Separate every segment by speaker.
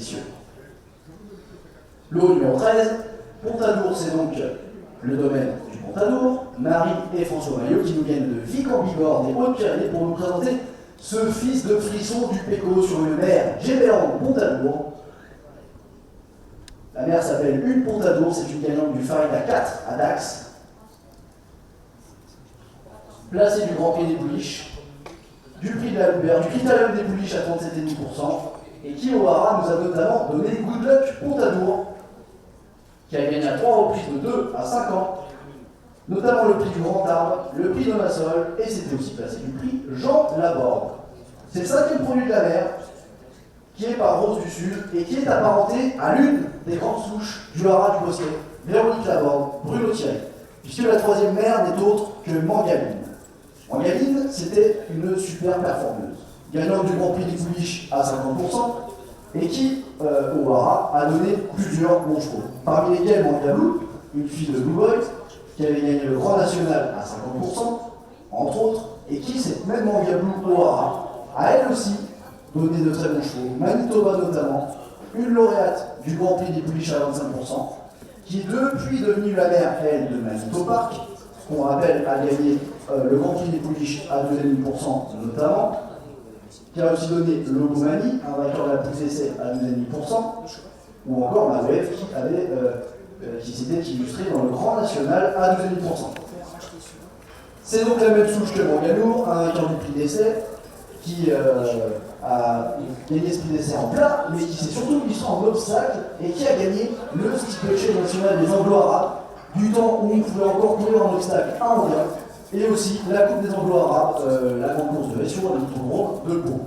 Speaker 1: messieurs. Lot numéro 13, Pontadour, c'est donc le domaine du Pontadour. Marie et François Maillot qui nous viennent de Vic en Bigorre, des Hautes-Pyrénées, pour nous présenter ce fils de frisson du Péco sur une mer gévérante Pontadour. La mer s'appelle Une Pontadour, c'est une gagnante du Farid à 4 à Dax. Placée du Grand Prix des Pouliches, du prix de la Loubert, du Critérium des Pouliches à 37,5%, et qui au Hara nous a notamment donné Good Luck Pontadour, qui a gagné à 3 reprises de 2 à 5 ans, notamment le prix du Grand Arbre, le prix de Massol, et c'était aussi placé du prix Jean Laborde. C'est le 5e produit de la mer, qui est par Rose du Sud, et qui est apparenté à l'une des grandes souches du Hara du Bosquet, Véronique Laborde, Bruno Thierry, puisque la 3e mère n'est autre que Mangaline. Mangaline, c'était une super performeuse, gagnante du Grand Prix des Pouliches à 50%, et qui, au Hara, a donné plusieurs bons chevaux. Parmi lesquels Mangalou, une fille de Blue Boy, qui avait gagné le Grand National à 50%, entre autres, et qui, cette même Mangalou au Hara, a elle aussi donné de très bons chevaux. Manitoba notamment, une lauréate du Grand Prix des Pouliches à 25%, qui est depuis devenue la mère, elle, de Manito Park, qu'on rappelle a gagné le Grand Prix des Pouliches à 2,5% notamment, qui a aussi donné Logomani, un vainqueur de la pousse essai à 2,5%, ou encore la WF qui s'était illustrée dans le Grand National à 2,5%. C'est donc la même souche que Mangalour, un vainqueur du prix d'essai, qui a gagné ce prix d'essai en plat, mais qui s'est surtout illustré en obstacle et qui a gagné le steeplechase national des Anglo-Arabes, du temps où on pouvait encore courir en obstacle à Anguin, et aussi la Coupe des Anglo-Arabes, la grande course de Vession, avec le groupe de Pau.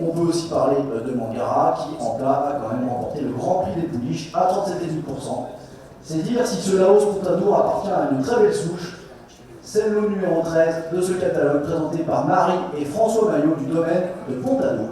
Speaker 1: On peut aussi parler de Mangara, qui en plat a quand même remporté le Grand Prix des Pouliches à 37,5%. C'est dire si ce Laos Pontadour appartient à une très belle souche. C'est le lot numéro 13 de ce catalogue présenté par Marie et François Maillot du domaine de Pontadour.